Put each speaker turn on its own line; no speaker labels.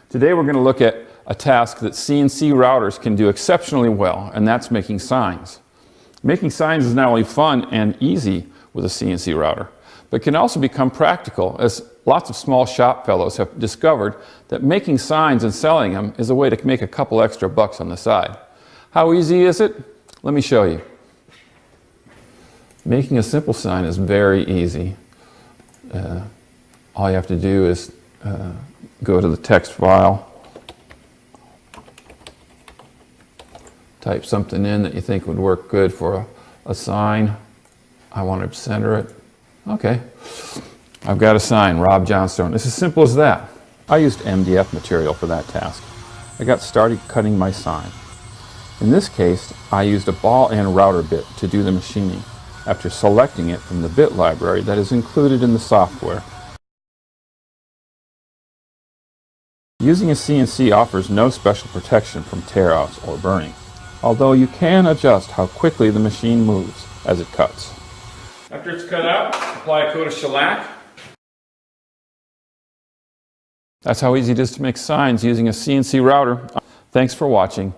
Today we're going to look at a task that CNC routers can do exceptionally well, and that's making signs. Making signs is not only fun and easy with a CNC router, but can also become practical, as lots of small shop fellows have discovered that making signs and selling them is a way to make a couple extra bucks on the side. How easy is it? Let me show you. Making a simple sign is very easy. All you have to do is go to the text file, type something in that you think would work good for a sign. I want to center it. Okay, I've got a sign, Rob Johnstone. It's as simple as that. I used MDF material for that task. I got started cutting my sign. In this case, I used a ball and router bit to do the machining after selecting it from the bit library that is included in the software. Using a CNC offers no special protection from tear-outs or burning, although you can adjust how quickly the machine moves as it cuts. After it's cut out, apply a coat of shellac. That's how easy it is to make signs using a CNC router. Thanks for watching.